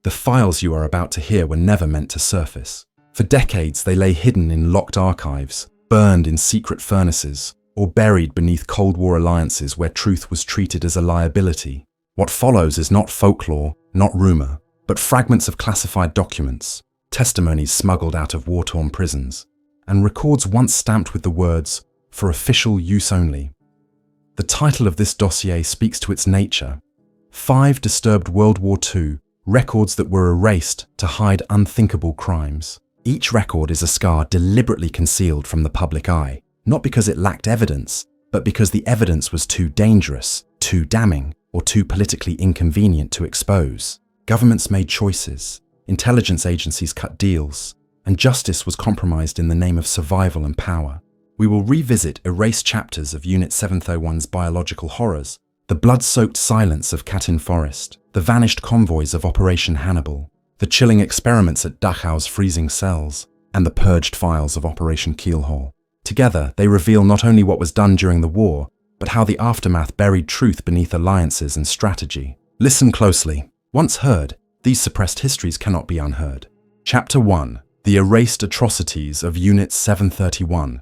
The files you are about to hear were never meant to surface. For decades, they lay hidden in locked archives, burned in secret furnaces, or buried beneath Cold War alliances where truth was treated as a liability. What follows is not folklore, not rumor, but fragments of classified documents, testimonies smuggled out of war-torn prisons, and records once stamped with the words, "For official use only." The title of this dossier speaks to its nature. 5 disturbed World War II records that were erased to hide unthinkable crimes. Each record is a scar deliberately concealed from the public eye, not because it lacked evidence, but because the evidence was too dangerous, too damning, or too politically inconvenient to expose. Governments made choices, intelligence agencies cut deals, and justice was compromised in the name of survival and power. We will revisit erased chapters of Unit 701's biological horrors, the blood-soaked silence of Katyn Forest, the vanished convoys of Operation Hannibal, the chilling experiments at Dachau's freezing cells, and the purged files of Operation Keelhaul. Together, they reveal not only what was done during the war, but how the aftermath buried truth beneath alliances and strategy. Listen closely. Once heard, these suppressed histories cannot be unheard. Chapter 1. The Erased Atrocities of Unit 731.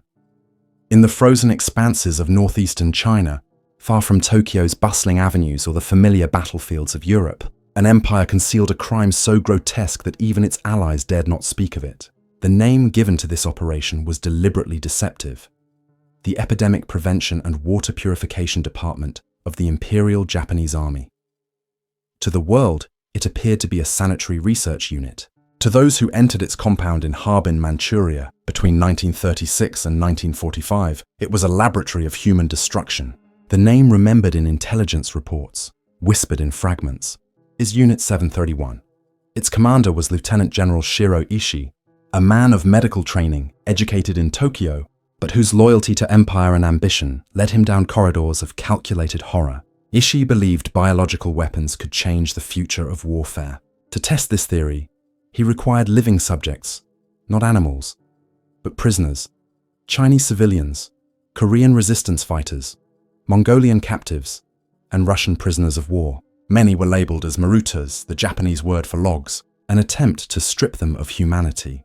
In the frozen expanses of northeastern China, far from Tokyo's bustling avenues or the familiar battlefields of Europe, an empire concealed a crime so grotesque that even its allies dared not speak of it. The name given to this operation was deliberately deceptive: the Epidemic Prevention and Water Purification Department of the Imperial Japanese Army. To the world, it appeared to be a sanitary research unit. To those who entered its compound in Harbin, Manchuria, between 1936 and 1945, it was a laboratory of human destruction. The name remembered in intelligence reports, whispered in fragments, is Unit 731. Its commander was Lieutenant General Shiro Ishii, a man of medical training, educated in Tokyo, but whose loyalty to empire and ambition led him down corridors of calculated horror. Ishii believed biological weapons could change the future of warfare. To test this theory, he required living subjects, not animals, but prisoners, Chinese civilians, Korean resistance fighters, Mongolian captives, and Russian prisoners of war. Many were labeled as marutas, the Japanese word for logs, an attempt to strip them of humanity.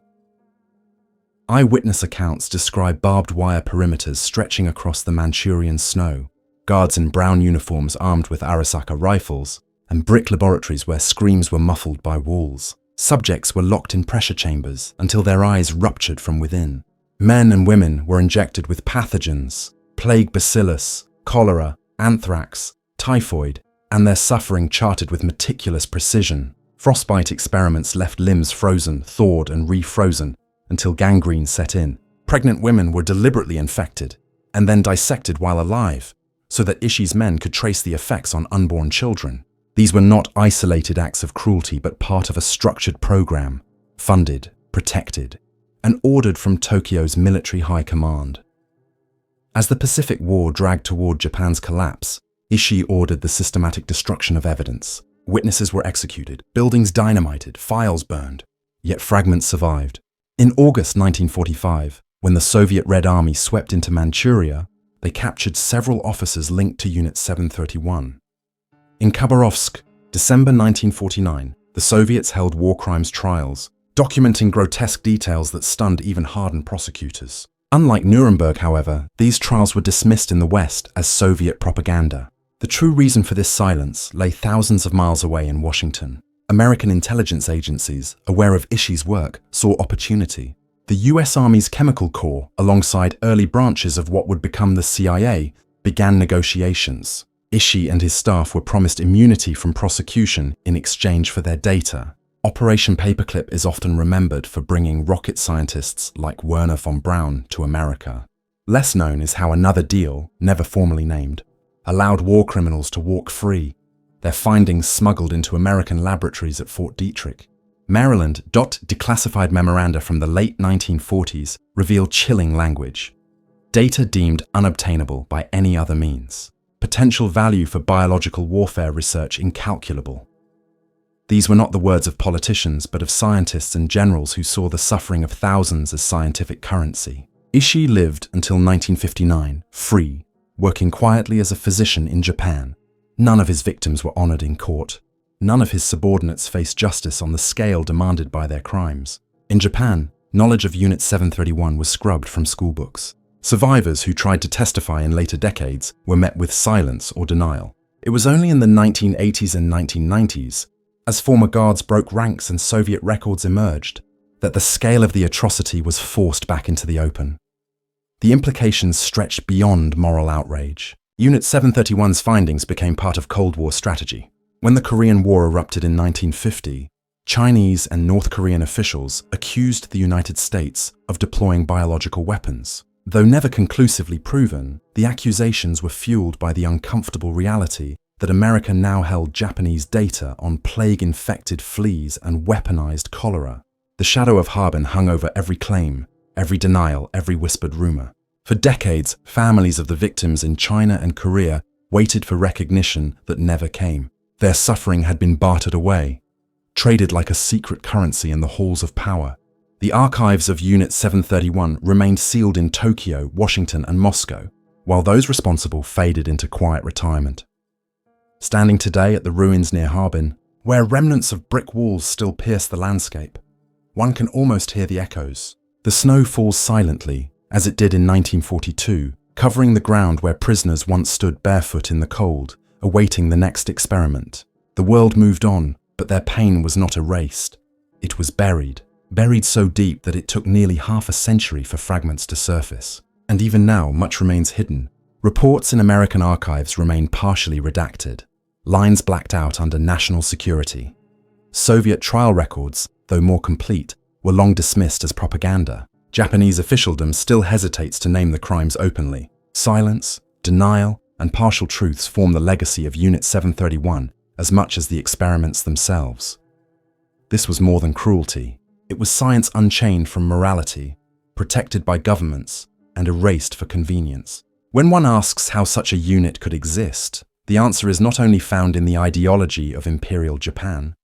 Eyewitness accounts describe barbed wire perimeters stretching across the Manchurian snow, guards in brown uniforms armed with Arasaka rifles, and brick laboratories where screams were muffled by walls. Subjects were locked in pressure chambers until their eyes ruptured from within. Men and women were injected with pathogens, plague bacillus, cholera, anthrax, typhoid, and their suffering charted with meticulous precision. Frostbite experiments left limbs frozen, thawed, and refrozen until gangrene set in. Pregnant women were deliberately infected and then dissected while alive so that Ishii's men could trace the effects on unborn children. These were not isolated acts of cruelty, but part of a structured program, funded, protected, and ordered from Tokyo's military high command. As the Pacific War dragged toward Japan's collapse, Ishii ordered the systematic destruction of evidence. Witnesses were executed, buildings dynamited, files burned, yet fragments survived. In August 1945, when the Soviet Red Army swept into Manchuria, they captured several officers linked to Unit 731. In Khabarovsk, December 1949, the Soviets held war crimes trials, documenting grotesque details that stunned even hardened prosecutors. Unlike Nuremberg, however, these trials were dismissed in the West as Soviet propaganda. The true reason for this silence lay thousands of miles away in Washington. American intelligence agencies, aware of Ishii's work, saw opportunity. The US Army's Chemical Corps, alongside early branches of what would become the CIA, began negotiations. Ishii and his staff were promised immunity from prosecution in exchange for their data. Operation Paperclip is often remembered for bringing rocket scientists like Werner von Braun to America. Less known is how another deal, never formally named, allowed war criminals to walk free, their findings smuggled into American laboratories at Fort Detrick. Maryland. Declassified memoranda from the late 1940s reveal chilling language. Data deemed unobtainable by any other means. Potential value for biological warfare research incalculable. These were not the words of politicians, but of scientists and generals who saw the suffering of thousands as scientific currency. Ishii lived until 1959, free, working quietly as a physician in Japan. None of his victims were honored in court. None of his subordinates faced justice on the scale demanded by their crimes. In Japan, knowledge of Unit 731 was scrubbed from schoolbooks. Survivors who tried to testify in later decades were met with silence or denial. It was only in the 1980s and 1990s, as former guards broke ranks and Soviet records emerged, that the scale of the atrocity was forced back into the open. The implications stretched beyond moral outrage. Unit 731's findings became part of Cold War strategy. When the Korean War erupted in 1950, Chinese and North Korean officials accused the United States of deploying biological weapons. Though never conclusively proven, the accusations were fueled by the uncomfortable reality that America now held Japanese data on plague-infected fleas and weaponized cholera. The shadow of Harbin hung over every claim, every denial, every whispered rumor. For decades, families of the victims in China and Korea waited for recognition that never came. Their suffering had been bartered away, traded like a secret currency in the halls of power. The archives of Unit 731 remained sealed in Tokyo, Washington, and Moscow, while those responsible faded into quiet retirement. Standing today at the ruins near Harbin, where remnants of brick walls still pierce the landscape, one can almost hear the echoes. The snow falls silently, as it did in 1942, covering the ground where prisoners once stood barefoot in the cold, awaiting the next experiment. The world moved on, but their pain was not erased. It was buried so deep that it took nearly half a century for fragments to surface. And even now, much remains hidden. Reports in American archives remain partially redacted, lines blacked out under national security. Soviet trial records, though more complete, were long dismissed as propaganda. Japanese officialdom still hesitates to name the crimes openly. Silence, denial, and partial truths form the legacy of Unit 731 as much as the experiments themselves. This was more than cruelty. It was science unchained from morality, protected by governments, and erased for convenience. When one asks how such a unit could exist, the answer is not only found in the ideology of Imperial Japan,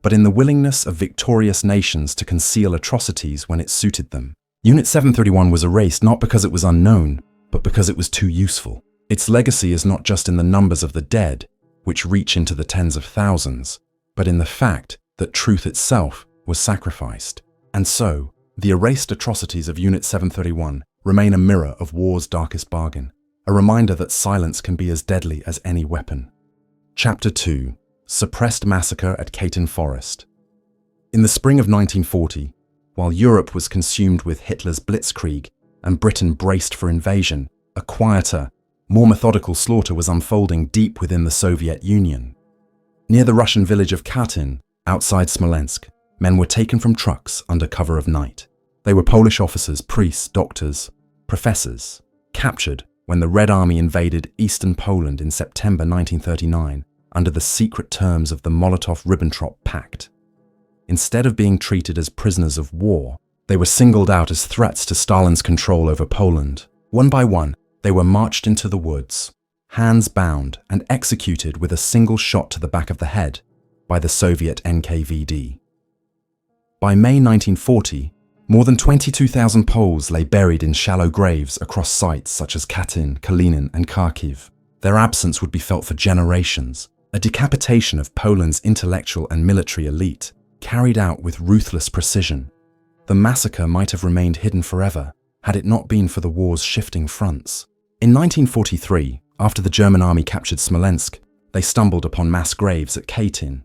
but in the willingness of victorious nations to conceal atrocities when it suited them. Unit 731 was erased not because it was unknown, but because it was too useful. Its legacy is not just in the numbers of the dead, which reach into the tens of thousands, but in the fact that truth itself was sacrificed. And so, the erased atrocities of Unit 731 remain a mirror of war's darkest bargain, a reminder that silence can be as deadly as any weapon. Chapter 2. Suppressed Massacre at Katyn Forest. In the spring of 1940, while Europe was consumed with Hitler's blitzkrieg and Britain braced for invasion, a quieter, more methodical slaughter was unfolding deep within the Soviet Union. Near the Russian village of Katyn, outside Smolensk, men were taken from trucks under cover of night. They were Polish officers, priests, doctors, professors, captured when the Red Army invaded eastern Poland in September 1939 under the secret terms of the Molotov-Ribbentrop Pact. Instead of being treated as prisoners of war, they were singled out as threats to Stalin's control over Poland. One by one, they were marched into the woods, hands bound and executed with a single shot to the back of the head by the Soviet NKVD. By May 1940, more than 22,000 Poles lay buried in shallow graves across sites such as Katyn, Kalinin, and Kharkiv. Their absence would be felt for generations, a decapitation of Poland's intellectual and military elite, carried out with ruthless precision. The massacre might have remained hidden forever, had it not been for the war's shifting fronts. In 1943, after the German army captured Smolensk, they stumbled upon mass graves at Katyn.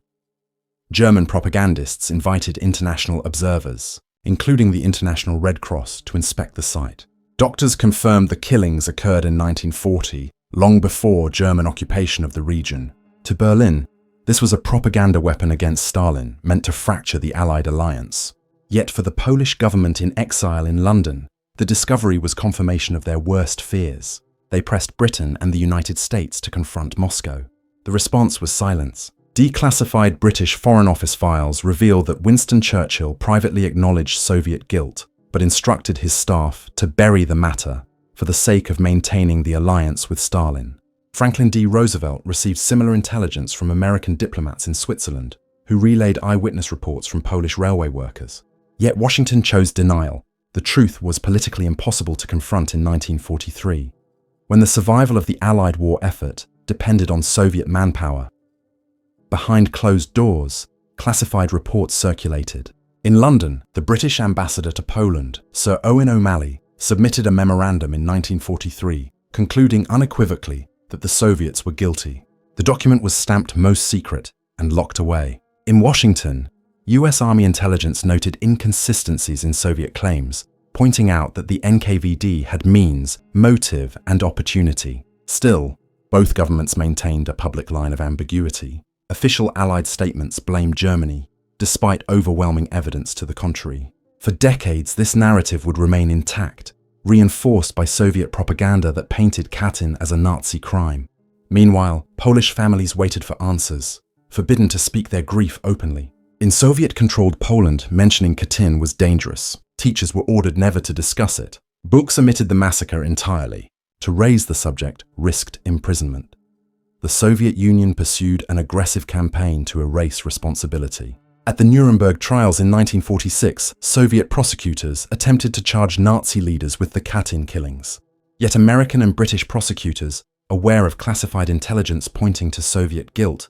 German propagandists invited international observers, including the International Red Cross, to inspect the site. Doctors confirmed the killings occurred in 1940, long before German occupation of the region. To Berlin, this was a propaganda weapon against Stalin, meant to fracture the Allied alliance. Yet for the Polish government in exile in London, the discovery was confirmation of their worst fears. They pressed Britain and the United States to confront Moscow. The response was silence. Declassified British Foreign Office files revealed that Winston Churchill privately acknowledged Soviet guilt, but instructed his staff to bury the matter for the sake of maintaining the alliance with Stalin. Franklin D. Roosevelt received similar intelligence from American diplomats in Switzerland, who relayed eyewitness reports from Polish railway workers. Yet Washington chose denial. The truth was politically impossible to confront in 1943, when the survival of the Allied war effort depended on Soviet manpower. behind closed doors, classified reports circulated. In London, the British ambassador to Poland, Sir Owen O'Malley, submitted a memorandum in 1943, concluding unequivocally that the Soviets were guilty. The document was stamped most secret and locked away. In Washington, US Army intelligence noted inconsistencies in Soviet claims, pointing out that the NKVD had means, motive, and opportunity. Still, both governments maintained a public line of ambiguity. Official Allied statements blamed Germany, despite overwhelming evidence to the contrary. For decades, this narrative would remain intact, reinforced by Soviet propaganda that painted Katyn as a Nazi crime. Meanwhile, Polish families waited for answers, forbidden to speak their grief openly. In Soviet-controlled Poland, mentioning Katyn was dangerous. Teachers were ordered never to discuss it. Books omitted the massacre entirely. To raise the subject risked imprisonment. The Soviet Union pursued an aggressive campaign to erase responsibility. At the Nuremberg trials in 1946, Soviet prosecutors attempted to charge Nazi leaders with the Katyn killings. Yet American and British prosecutors, aware of classified intelligence pointing to Soviet guilt,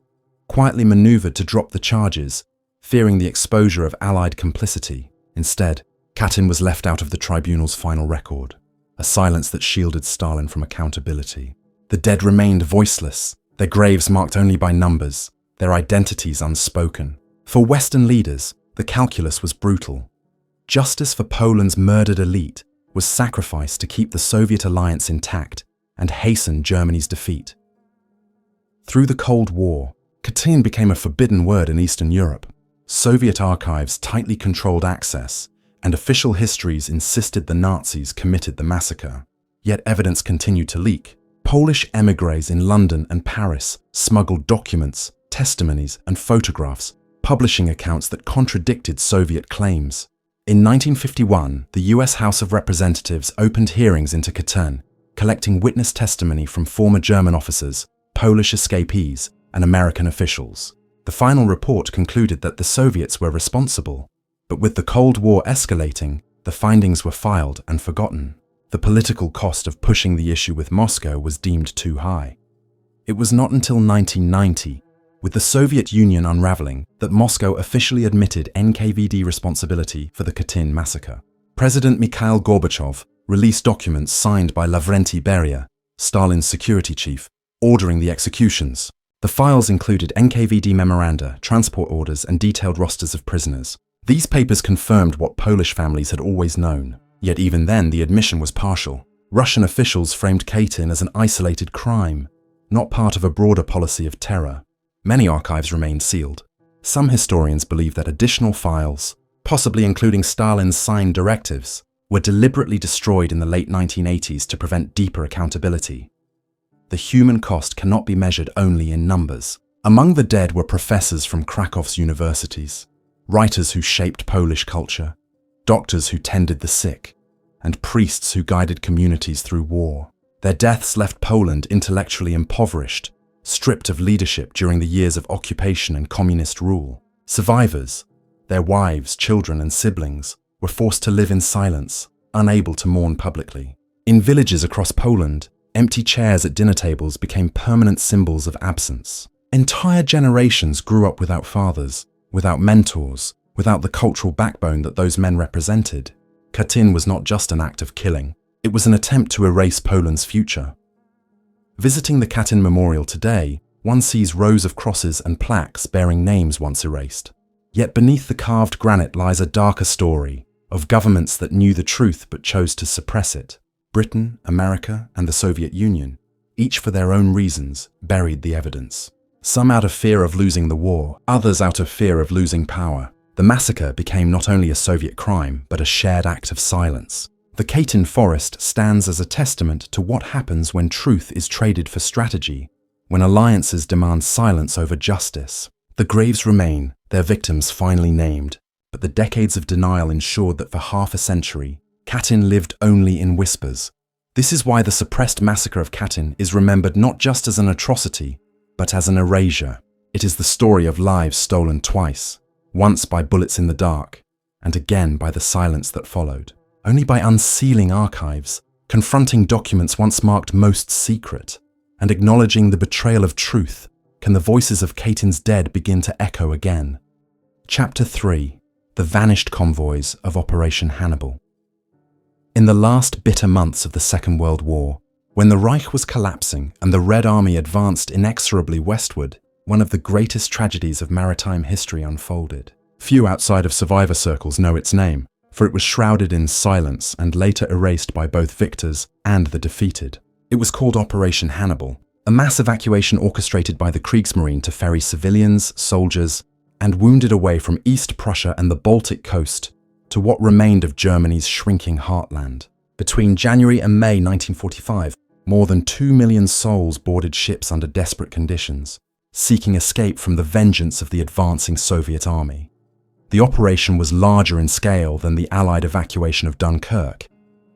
quietly maneuvered to drop the charges, fearing the exposure of Allied complicity. Instead, Katyn was left out of the tribunal's final record, a silence that shielded Stalin from accountability. The dead remained voiceless, their graves marked only by numbers, their identities unspoken. For Western leaders, the calculus was brutal. Justice for Poland's murdered elite was sacrificed to keep the Soviet alliance intact and hasten Germany's defeat. Through the Cold War, Katyn became a forbidden word in Eastern Europe. Soviet archives tightly controlled access, and official histories insisted the Nazis committed the massacre. Yet evidence continued to leak. Polish émigrés in London and Paris smuggled documents, testimonies, and photographs, publishing accounts that contradicted Soviet claims. In 1951, the US House of Representatives opened hearings into Katyn, collecting witness testimony from former German officers, Polish escapees, and American officials. The final report concluded that the Soviets were responsible, but with the Cold War escalating, the findings were filed and forgotten. The political cost of pushing the issue with Moscow was deemed too high. It was not until 1990, with the Soviet Union unraveling, that Moscow officially admitted NKVD responsibility for the Katyn massacre. President Mikhail Gorbachev released documents signed by Lavrenti Beria, Stalin's security chief, ordering the executions. The files included NKVD memoranda, transport orders, and detailed rosters of prisoners. These papers confirmed what Polish families had always known. Yet even then, the admission was partial. Russian officials framed Katyn as an isolated crime, not part of a broader policy of terror. Many archives remained sealed. Some historians believe that additional files, possibly including Stalin's signed directives, were deliberately destroyed in the late 1980s to prevent deeper accountability. The human cost cannot be measured only in numbers. Among the dead were professors from Krakow's universities, writers who shaped Polish culture, doctors who tended the sick, and priests who guided communities through war. Their deaths left Poland intellectually impoverished, stripped of leadership during the years of occupation and communist rule. Survivors, their wives, children, and siblings, were forced to live in silence, unable to mourn publicly. In villages across Poland, empty chairs at dinner tables became permanent symbols of absence. Entire generations grew up without fathers, without mentors, without the cultural backbone that those men represented. Katyn was not just an act of killing, it was an attempt to erase Poland's future. Visiting the Katyn Memorial today, one sees rows of crosses and plaques bearing names once erased. Yet beneath the carved granite lies a darker story of governments that knew the truth but chose to suppress it. Britain, America, and the Soviet Union, each for their own reasons, buried the evidence. Some out of fear of losing the war, others out of fear of losing power. The massacre became not only a Soviet crime, but a shared act of silence. The Katyn forest stands as a testament to what happens when truth is traded for strategy, when alliances demand silence over justice. The graves remain, their victims finally named, but the decades of denial ensured that for half a century, Katyn lived only in whispers. This is why the suppressed massacre of Katyn is remembered not just as an atrocity, but as an erasure. It is the story of lives stolen twice, once by bullets in the dark, and again by the silence that followed. Only by unsealing archives, confronting documents once marked most secret, and acknowledging the betrayal of truth, can the voices of Katyn's dead begin to echo again. Chapter 3: The Vanished Convoys of Operation Hannibal. In the last bitter months of the Second World War, when the Reich was collapsing and the Red Army advanced inexorably westward, one of the greatest tragedies of maritime history unfolded. Few outside of survivor circles know its name, for it was shrouded in silence and later erased by both victors and the defeated. It was called Operation Hannibal, a mass evacuation orchestrated by the Kriegsmarine to ferry civilians, soldiers, and wounded away from East Prussia and the Baltic coast to what remained of Germany's shrinking heartland. Between January and May 1945, more than 2 million souls boarded ships under desperate conditions, seeking escape from the vengeance of the advancing Soviet army. The operation was larger in scale than the Allied evacuation of Dunkirk,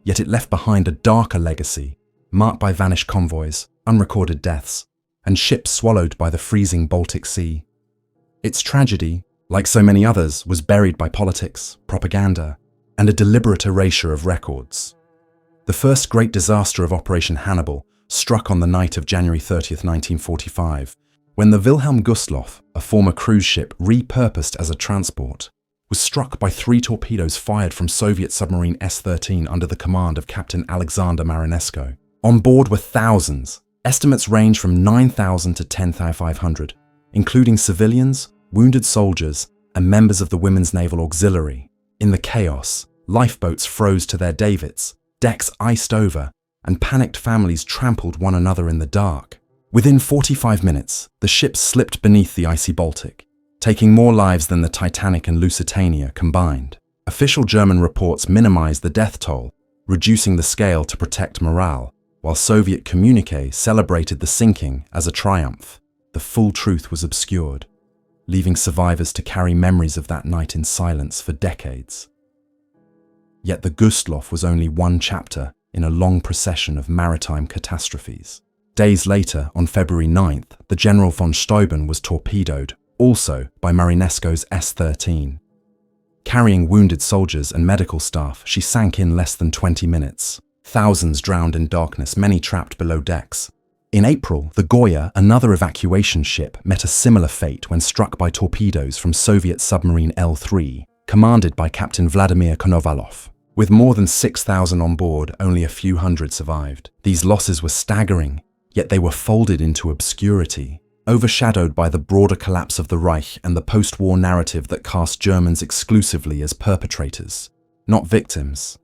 yet it left behind a darker legacy, marked by vanished convoys, unrecorded deaths, and ships swallowed by the freezing Baltic Sea. Its tragedy, like so many others, was buried by politics, propaganda, and a deliberate erasure of records. The first great disaster of Operation Hannibal struck on the night of January 30th, 1945, when the Wilhelm Gustloff, a former cruise ship repurposed as a transport, was struck by 3 torpedoes fired from Soviet submarine S-13 under the command of Captain Alexander Marinesko. On board were thousands. Estimates range from 9,000 to 10,500, including civilians, wounded soldiers, and members of the Women's Naval Auxiliary. In the chaos, lifeboats froze to their davits, decks iced over, and panicked families trampled one another in the dark. Within 45 minutes, the ships slipped beneath the icy Baltic, taking more lives than the Titanic and Lusitania combined. Official German reports minimized the death toll, reducing the scale to protect morale, while Soviet communiques celebrated the sinking as a triumph. The full truth was obscured, leaving survivors to carry memories of that night in silence for decades. Yet the Gustloff was only one chapter in a long procession of maritime catastrophes. Days later, on February 9th, the General von Steuben was torpedoed, also by Marinesko's S-13. Carrying wounded soldiers and medical staff, she sank in less than 20 minutes. Thousands drowned in darkness, many trapped below decks. In April, the Goya, another evacuation ship, met a similar fate when struck by torpedoes from Soviet submarine L-3, commanded by Captain Vladimir Konovalov. With more than 6,000 on board, only a few hundred survived. These losses were staggering, yet they were folded into obscurity, overshadowed by the broader collapse of the Reich and the post-war narrative that cast Germans exclusively as perpetrators, not victims.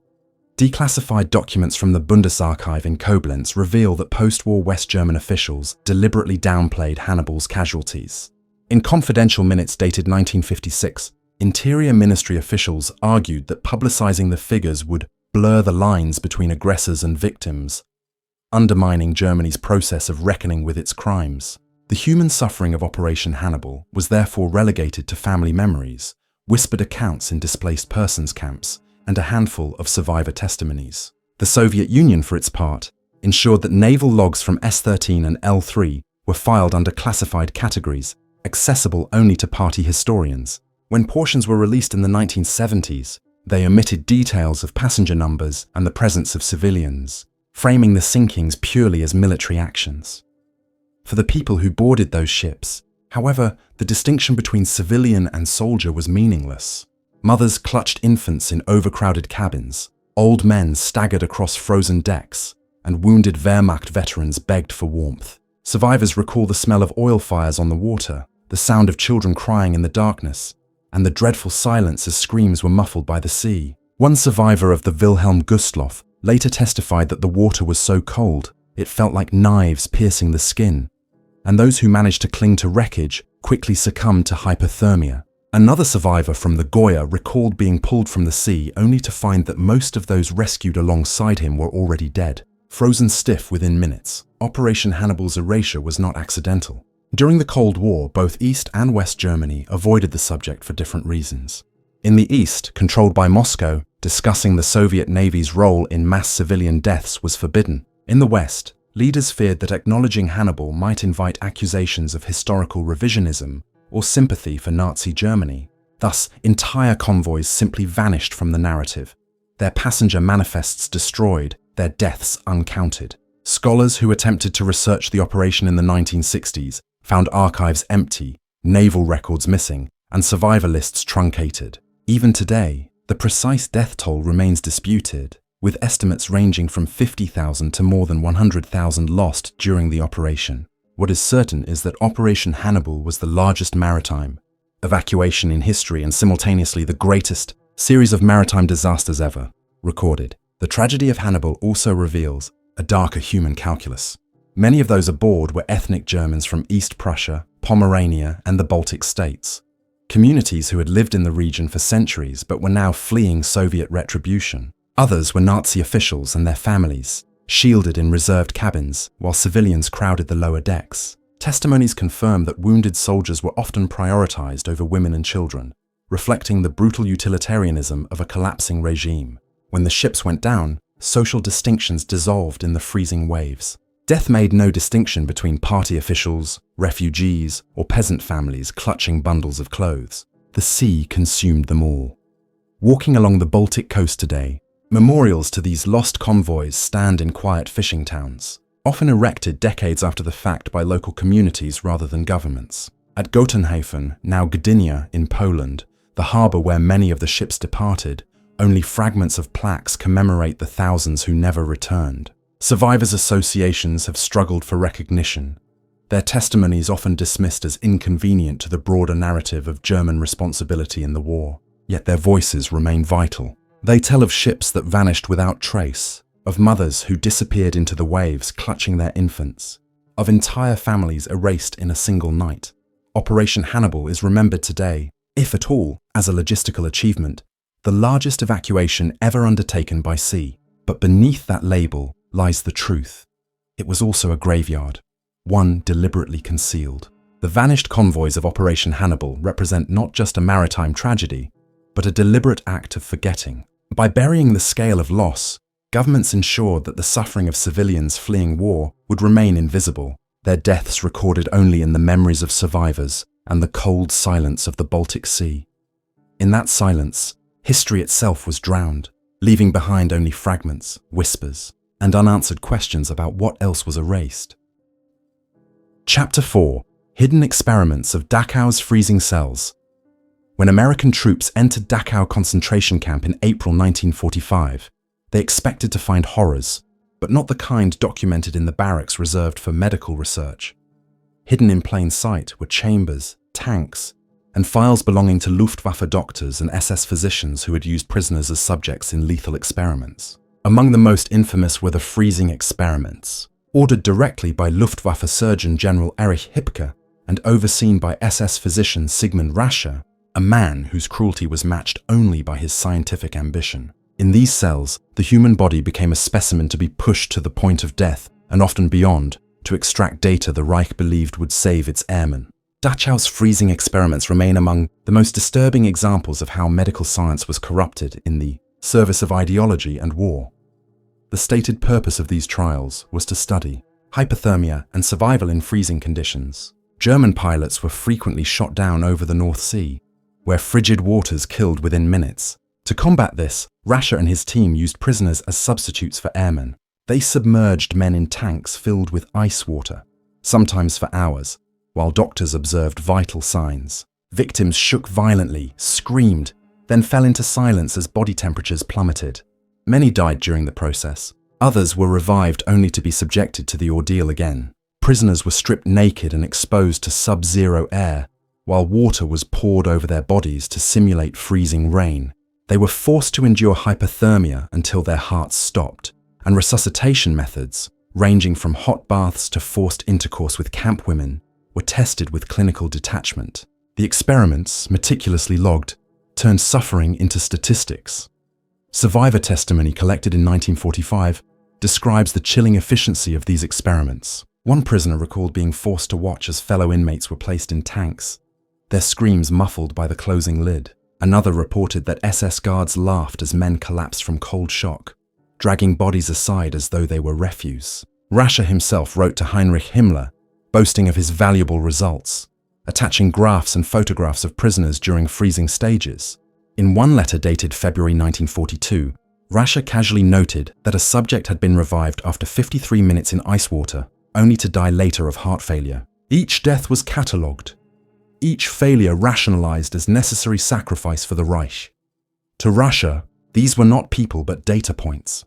Declassified documents from the Bundesarchiv in Koblenz reveal that post-war West German officials deliberately downplayed Hannibal's casualties. In confidential minutes dated 1956, Interior Ministry officials argued that publicizing the figures would blur the lines between aggressors and victims, undermining Germany's process of reckoning with its crimes. The human suffering of Operation Hannibal was therefore relegated to family memories, whispered accounts in displaced persons camps, and a handful of survivor testimonies. The Soviet Union, for its part, ensured that naval logs from S-13 and L-3 were filed under classified categories, accessible only to party historians. When portions were released in the 1970s, they omitted details of passenger numbers and the presence of civilians, framing the sinkings purely as military actions. For the people who boarded those ships, however, the distinction between civilian and soldier was meaningless. Mothers clutched infants in overcrowded cabins, old men staggered across frozen decks, and wounded Wehrmacht veterans begged for warmth. Survivors recall the smell of oil fires on the water, the sound of children crying in the darkness, and the dreadful silence as screams were muffled by the sea. One survivor of the Wilhelm Gustloff later testified that the water was so cold it felt like knives piercing the skin, and those who managed to cling to wreckage quickly succumbed to hypothermia. Another survivor from the Goya recalled being pulled from the sea only to find that most of those rescued alongside him were already dead, frozen stiff within minutes. Operation Hannibal's erasure was not accidental. During the Cold War, both East and West Germany avoided the subject for different reasons. In the East, controlled by Moscow, discussing the Soviet Navy's role in mass civilian deaths was forbidden. In the West, leaders feared that acknowledging Hannibal might invite accusations of historical revisionism or sympathy for Nazi Germany. Thus, entire convoys simply vanished from the narrative, their passenger manifests destroyed, their deaths uncounted. Scholars who attempted to research the operation in the 1960s found archives empty, naval records missing, and survivor lists truncated. Even today, the precise death toll remains disputed, with estimates ranging from 50,000 to more than 100,000 lost during the operation. What is certain is that Operation Hannibal was the largest maritime evacuation in history and simultaneously the greatest series of maritime disasters ever recorded. The tragedy of Hannibal also reveals a darker human calculus. Many of those aboard were ethnic Germans from East Prussia, Pomerania, and the Baltic states. Communities who had lived in the region for centuries but were now fleeing Soviet retribution. Others were Nazi officials and their families, shielded in reserved cabins, while civilians crowded the lower decks. Testimonies confirm that wounded soldiers were often prioritized over women and children, reflecting the brutal utilitarianism of a collapsing regime. When the ships went down, social distinctions dissolved in the freezing waves. Death made no distinction between party officials, refugees, or peasant families clutching bundles of clothes. The sea consumed them all. Walking along the Baltic coast today, memorials to these lost convoys stand in quiet fishing towns, often erected decades after the fact by local communities rather than governments. At Gotenhafen, now Gdynia in Poland, the harbour where many of the ships departed, only fragments of plaques commemorate the thousands who never returned. Survivors' associations have struggled for recognition, their testimonies often dismissed as inconvenient to the broader narrative of German responsibility in the war. Yet their voices remain vital. They tell of ships that vanished without trace, of mothers who disappeared into the waves clutching their infants, of entire families erased in a single night. Operation Hannibal is remembered today, if at all, as a logistical achievement, the largest evacuation ever undertaken by sea. But beneath that label lies the truth. It was also a graveyard, one deliberately concealed. The vanished convoys of Operation Hannibal represent not just a maritime tragedy, but a deliberate act of forgetting. By burying the scale of loss, governments ensured that the suffering of civilians fleeing war would remain invisible, their deaths recorded only in the memories of survivors and the cold silence of the Baltic Sea. In that silence, history itself was drowned, leaving behind only fragments, whispers, and unanswered questions about what else was erased. Chapter 4: Hidden Experiments of Dachau's Freezing Cells. When American troops entered Dachau concentration camp in April 1945, they expected to find horrors, but not the kind documented in the barracks reserved for medical research. Hidden in plain sight were chambers, tanks, and files belonging to Luftwaffe doctors and SS physicians who had used prisoners as subjects in lethal experiments. Among the most infamous were the freezing experiments, ordered directly by Luftwaffe Surgeon General Erich Hipke and overseen by SS physician Sigmund Rascher, a man whose cruelty was matched only by his scientific ambition. In these cells, the human body became a specimen to be pushed to the point of death and often beyond to extract data the Reich believed would save its airmen. Dachau's freezing experiments remain among the most disturbing examples of how medical science was corrupted in the service of ideology and war. The stated purpose of these trials was to study hypothermia and survival in freezing conditions. German pilots were frequently shot down over the North Sea, where frigid waters killed within minutes. To combat this, Rascher and his team used prisoners as substitutes for airmen. They submerged men in tanks filled with ice water, sometimes for hours, while doctors observed vital signs. Victims shook violently, screamed, then fell into silence as body temperatures plummeted. Many died during the process. Others were revived only to be subjected to the ordeal again. Prisoners were stripped naked and exposed to sub-zero air, while water was poured over their bodies to simulate freezing rain. They were forced to endure hypothermia until their hearts stopped, and resuscitation methods, ranging from hot baths to forced intercourse with camp women, were tested with clinical detachment. The experiments, meticulously logged, turned suffering into statistics. Survivor testimony collected in 1945 describes the chilling efficiency of these experiments. One prisoner recalled being forced to watch as fellow inmates were placed in tanks, their screams muffled by the closing lid. Another reported that SS guards laughed as men collapsed from cold shock, dragging bodies aside as though they were refuse. Rascher himself wrote to Heinrich Himmler, boasting of his valuable results, attaching graphs and photographs of prisoners during freezing stages. In one letter dated February 1942, Rascher casually noted that a subject had been revived after 53 minutes in ice water, only to die later of heart failure. Each death was catalogued, each failure rationalized as necessary sacrifice for the Reich. To Russia, these were not people but data points.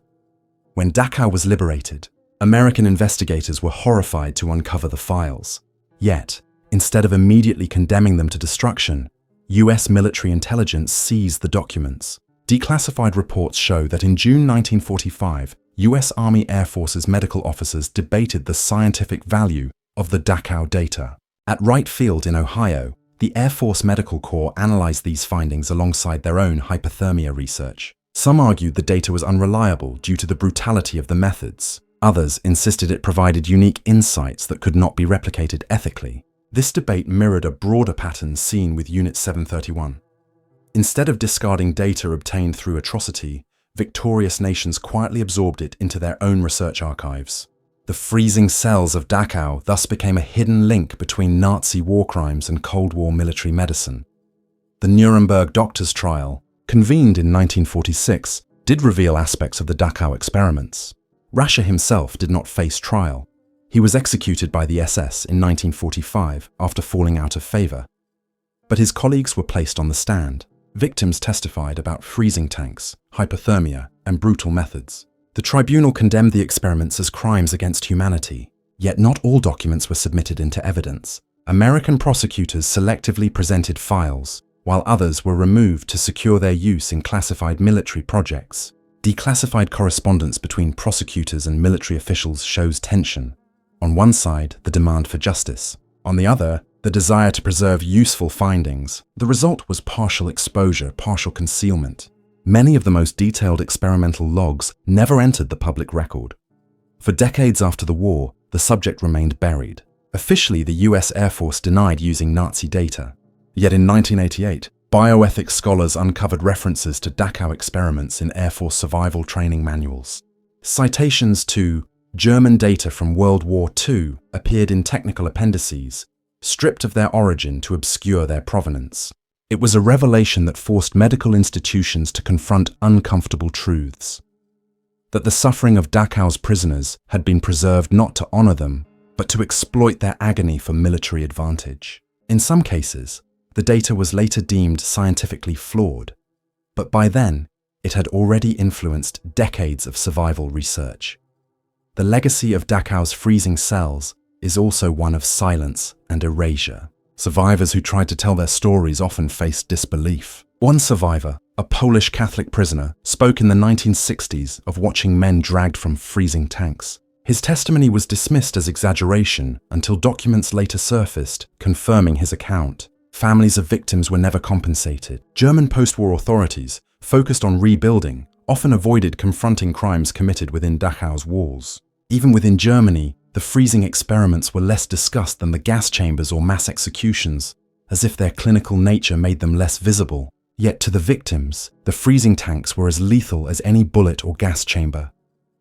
When Dachau was liberated, American investigators were horrified to uncover the files. Yet, instead of immediately condemning them to destruction, US military intelligence seized the documents. Declassified reports show that in June 1945, US Army Air Force's medical officers debated the scientific value of the Dachau data. At Wright Field in Ohio, the Air Force Medical Corps analyzed these findings alongside their own hypothermia research. Some argued the data was unreliable due to the brutality of the methods. Others insisted it provided unique insights that could not be replicated ethically. This debate mirrored a broader pattern seen with Unit 731. Instead of discarding data obtained through atrocity, victorious nations quietly absorbed it into their own research archives. The freezing cells of Dachau thus became a hidden link between Nazi war crimes and Cold War military medicine. The Nuremberg doctors' trial, convened in 1946, did reveal aspects of the Dachau experiments. Rasche himself did not face trial. He was executed by the SS in 1945 after falling out of favor. But his colleagues were placed on the stand. Victims testified about freezing tanks, hypothermia, and brutal methods. The tribunal condemned the experiments as crimes against humanity, yet not all documents were submitted into evidence. American prosecutors selectively presented files, while others were removed to secure their use in classified military projects. Declassified correspondence between prosecutors and military officials shows tension. On one side, the demand for justice. On the other, the desire to preserve useful findings. The result was partial exposure, partial concealment. Many of the most detailed experimental logs never entered the public record. For decades after the war, the subject remained buried. Officially, the US Air Force denied using Nazi data. Yet in 1988, bioethics scholars uncovered references to Dachau experiments in Air Force survival training manuals. Citations to German data from World War II appeared in technical appendices, stripped of their origin to obscure their provenance. It was a revelation that forced medical institutions to confront uncomfortable truths. That the suffering of Dachau's prisoners had been preserved not to honor them, but to exploit their agony for military advantage. In some cases, the data was later deemed scientifically flawed, but by then, it had already influenced decades of survival research. The legacy of Dachau's freezing cells is also one of silence and erasure. Survivors who tried to tell their stories often faced disbelief. One survivor, a Polish Catholic prisoner, spoke in the 1960s of watching men dragged from freezing tanks. His testimony was dismissed as exaggeration until documents later surfaced confirming his account. Families of victims were never compensated. German post-war authorities, focused on rebuilding, often avoided confronting crimes committed within Dachau's walls. Even within Germany, the freezing experiments were less discussed than the gas chambers or mass executions, as if their clinical nature made them less visible. Yet to the victims, the freezing tanks were as lethal as any bullet or gas chamber.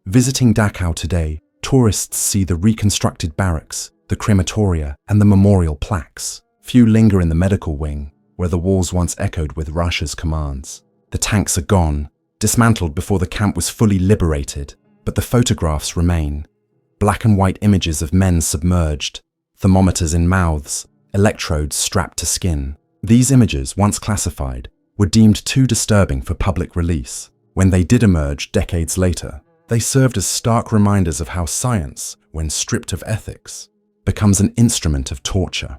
Visiting Dachau today, tourists see the reconstructed barracks, the crematoria, and the memorial plaques. Few linger in the medical wing, where the walls once echoed with Russia's commands. The tanks are gone, dismantled before the camp was fully liberated, but the photographs remain. Black and white images of men submerged, thermometers in mouths, electrodes strapped to skin. These images, once classified, were deemed too disturbing for public release. When they did emerge decades later, they served as stark reminders of how science, when stripped of ethics, becomes an instrument of torture.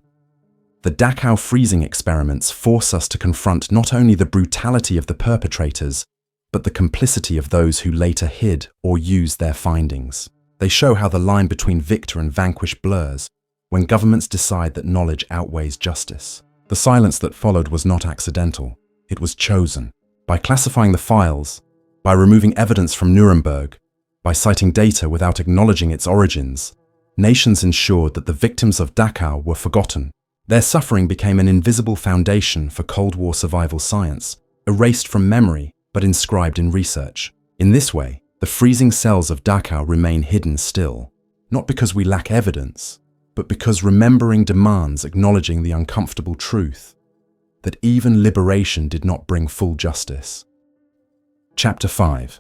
The Dachau freezing experiments force us to confront not only the brutality of the perpetrators, but the complicity of those who later hid or used their findings. They show how the line between victor and vanquished blurs when governments decide that knowledge outweighs justice. The silence that followed was not accidental. It was chosen. By classifying the files, by removing evidence from Nuremberg, by citing data without acknowledging its origins, nations ensured that the victims of Dachau were forgotten. Their suffering became an invisible foundation for Cold War survival science, erased from memory but inscribed in research. In this way, the freezing cells of Dachau remain hidden still, not because we lack evidence, but because remembering demands acknowledging the uncomfortable truth that even liberation did not bring full justice. Chapter 5.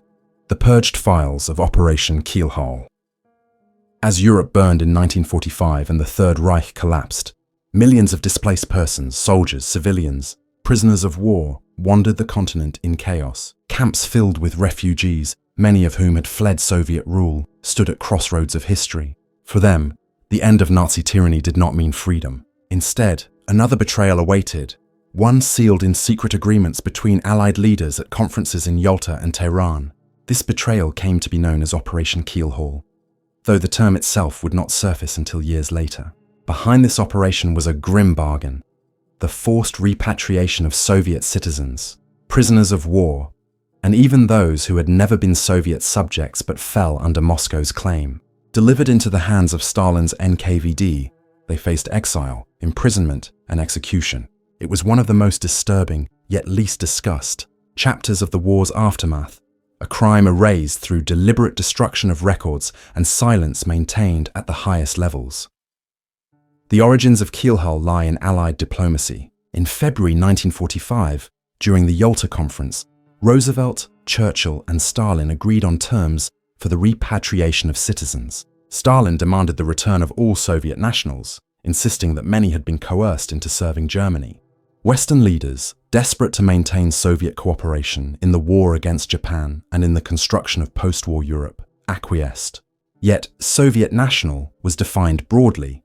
The Purged Files of Operation Keelhaul. As Europe burned in 1945 and the Third Reich collapsed, millions of displaced persons, soldiers, civilians, prisoners of war, wandered the continent in chaos. Camps filled with refugees, many of whom had fled Soviet rule, stood at crossroads of history. For them, the end of Nazi tyranny did not mean freedom. Instead, another betrayal awaited, one sealed in secret agreements between Allied leaders at conferences in Yalta and Tehran. This betrayal came to be known as Operation Keelhaul, though the term itself would not surface until years later. Behind this operation was a grim bargain: the forced repatriation of Soviet citizens, prisoners of war, and even those who had never been Soviet subjects but fell under Moscow's claim. Delivered into the hands of Stalin's NKVD, they faced exile, imprisonment, and execution. It was one of the most disturbing, yet least discussed, chapters of the war's aftermath, a crime erased through deliberate destruction of records and silence maintained at the highest levels. The origins of Keelhaul lie in Allied diplomacy. In February 1945, during the Yalta Conference, Roosevelt, Churchill, and Stalin agreed on terms for the repatriation of citizens. Stalin demanded the return of all Soviet nationals, insisting that many had been coerced into serving Germany. Western leaders, desperate to maintain Soviet cooperation in the war against Japan and in the construction of post-war Europe, acquiesced. Yet, Soviet national was defined broadly,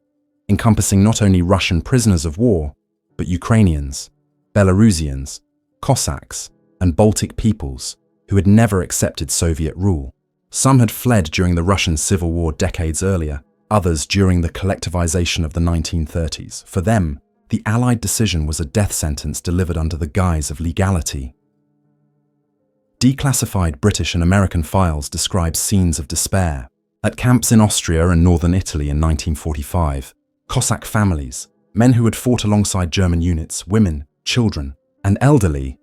encompassing not only Russian prisoners of war, but Ukrainians, Belarusians, Cossacks, and Baltic peoples who had never accepted Soviet rule. Some had fled during the Russian Civil War decades earlier, others during the collectivization of the 1930s. For them, the Allied decision was a death sentence delivered under the guise of legality. Declassified British and American files describe scenes of despair. At camps in Austria and northern Italy in 1945, Cossack families, men who had fought alongside German units, women, children, and elderly,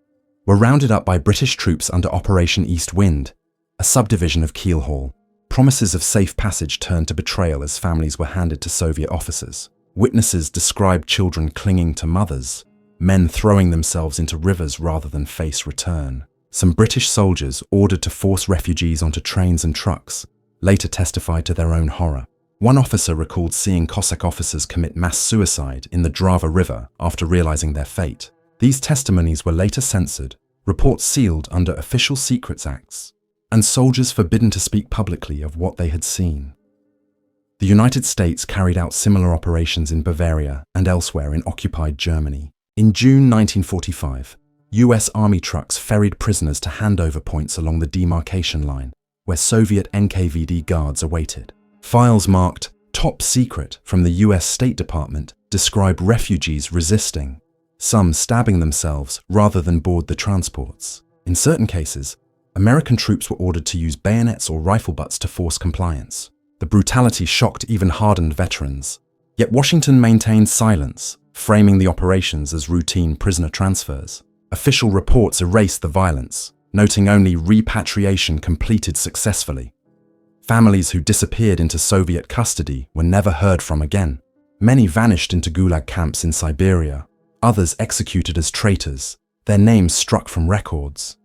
were rounded up by British troops under Operation East Wind, a subdivision of Keelhaul. Promises of safe passage turned to betrayal as families were handed to Soviet officers. Witnesses described children clinging to mothers, men throwing themselves into rivers rather than face return. Some British soldiers ordered to force refugees onto trains and trucks later testified to their own horror. One officer recalled seeing Cossack officers commit mass suicide in the Drava River after realizing their fate. These testimonies were later censored, reports sealed under Official Secrets Acts, and soldiers forbidden to speak publicly of what they had seen. The United States carried out similar operations in Bavaria and elsewhere in occupied Germany. In June 1945, US Army trucks ferried prisoners to handover points along the demarcation line, where Soviet NKVD guards awaited. Files marked "Top Secret" from the US State Department describe refugees resisting, some stabbing themselves rather than board the transports. In certain cases, American troops were ordered to use bayonets or rifle butts to force compliance. The brutality shocked even hardened veterans. Yet Washington maintained silence, framing the operations as routine prisoner transfers. Official reports erased the violence, noting only repatriation completed successfully. Families who disappeared into Soviet custody were never heard from again. Many vanished into gulag camps in Siberia, others executed as traitors, their names struck from records.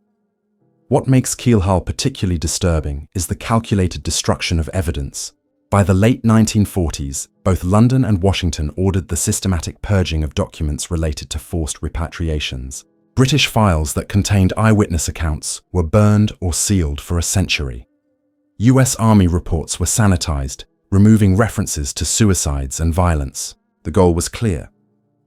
What makes Keelhaul particularly disturbing is the calculated destruction of evidence. By the late 1940s, both London and Washington ordered the systematic purging of documents related to forced repatriations. British files that contained eyewitness accounts were burned or sealed for a century. US Army reports were sanitized, removing references to suicides and violence. The goal was clear: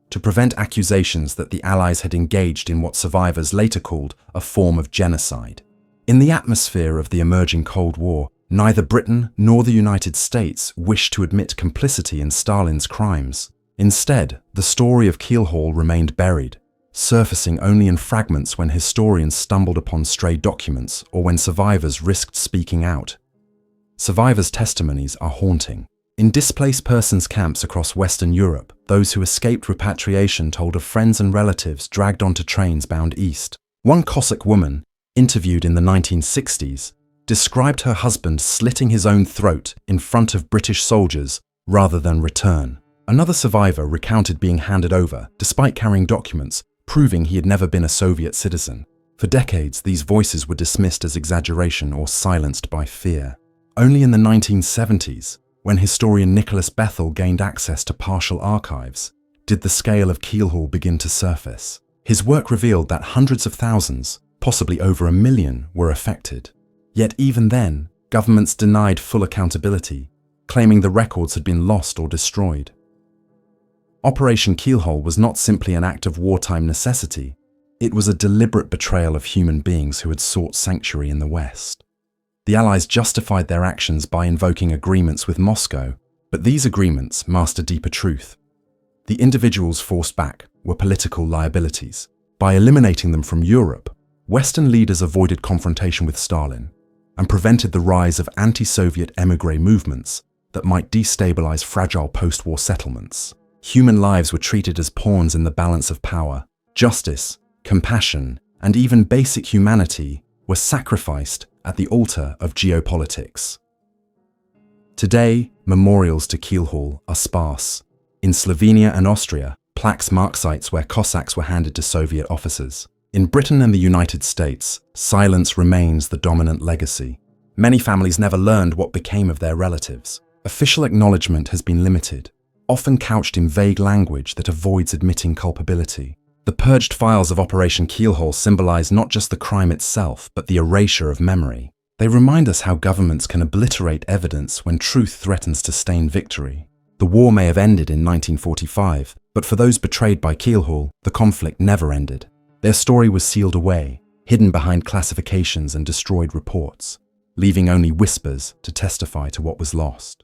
to prevent accusations that the Allies had engaged in what survivors later called a form of genocide. In the atmosphere of the emerging Cold War, neither Britain nor the United States wished to admit complicity in Stalin's crimes. Instead, the story of Keelhaul remained buried, surfacing only in fragments when historians stumbled upon stray documents or when survivors risked speaking out. Survivors' testimonies are haunting. In displaced persons camps across Western Europe, those who escaped repatriation told of friends and relatives dragged onto trains bound east. One Cossack woman, interviewed in the 1960s, described her husband slitting his own throat in front of British soldiers rather than return. Another survivor recounted being handed over, despite carrying documents, proving he had never been a Soviet citizen. For decades, these voices were dismissed as exaggeration or silenced by fear. Only in the 1970s, When historian Nicholas Bethel gained access to partial archives, did the scale of Keelhaul begin to surface. His work revealed that hundreds of thousands, possibly over 1 million, were affected. Yet even then, governments denied full accountability, claiming the records had been lost or destroyed. Operation Keelhaul was not simply an act of wartime necessity, it was a deliberate betrayal of human beings who had sought sanctuary in the West. The Allies justified their actions by invoking agreements with Moscow, but these agreements masked a deeper truth. The individuals forced back were political liabilities. By eliminating them from Europe, Western leaders avoided confrontation with Stalin and prevented the rise of anti-Soviet émigré movements that might destabilize fragile post-war settlements. Human lives were treated as pawns in the balance of power. Justice, compassion, and even basic humanity were sacrificed at the altar of geopolitics. Today, memorials to Keelhaul are sparse. In Slovenia and Austria, plaques mark sites where Cossacks were handed to Soviet officers. In Britain and the United States, silence remains the dominant legacy. Many families never learned what became of their relatives. Official acknowledgement has been limited, often couched in vague language that avoids admitting culpability. The purged files of Operation Keelhaul symbolize not just the crime itself, but the erasure of memory. They remind us how governments can obliterate evidence when truth threatens to stain victory. The war may have ended in 1945, but for those betrayed by Keelhaul, the conflict never ended. Their story was sealed away, hidden behind classifications and destroyed reports, leaving only whispers to testify to what was lost.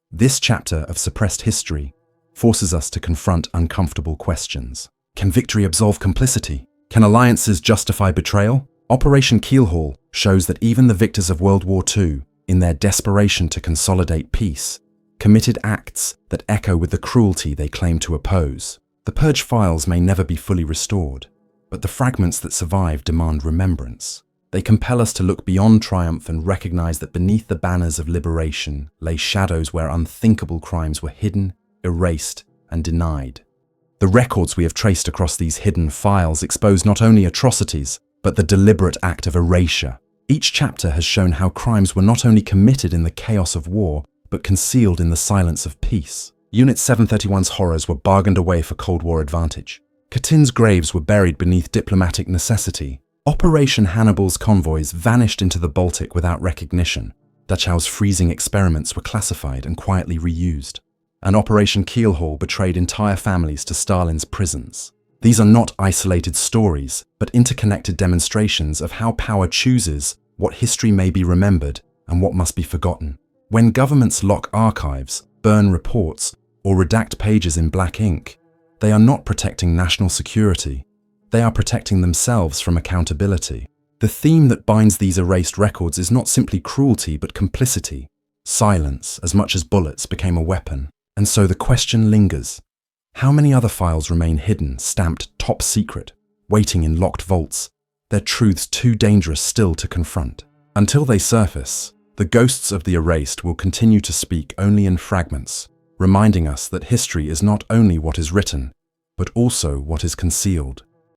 This chapter of suppressed history forces us to confront uncomfortable questions. Can victory absolve complicity? Can alliances justify betrayal? Operation Keelhaul shows that even the victors of World War II, in their desperation to consolidate peace, committed acts that echo with the cruelty they claim to oppose. The purge files may never be fully restored, but the fragments that survive demand remembrance. They compel us to look beyond triumph and recognize that beneath the banners of liberation lay shadows where unthinkable crimes were hidden, erased, and denied. The records we have traced across these hidden files expose not only atrocities, but the deliberate act of erasure. Each chapter has shown how crimes were not only committed in the chaos of war, but concealed in the silence of peace. Unit 731's horrors were bargained away for Cold War advantage. Katyn's graves were buried beneath diplomatic necessity. Operation Hannibal's convoys vanished into the Baltic without recognition. Dachau's freezing experiments were classified and quietly reused. And Operation Keelhaul betrayed entire families to Stalin's prisons. These are not isolated stories, but interconnected demonstrations of how power chooses what history may be remembered and what must be forgotten. When governments lock archives, burn reports, or redact pages in black ink, they are not protecting national security. They are protecting themselves from accountability. The theme that binds these erased records is not simply cruelty, but complicity. Silence, as much as bullets, became a weapon. And so the question lingers. How many other files remain hidden, stamped top secret, waiting in locked vaults, their truths too dangerous still to confront? Until they surface, the ghosts of the erased will continue to speak only in fragments, reminding us that history is not only what is written, but also what is concealed.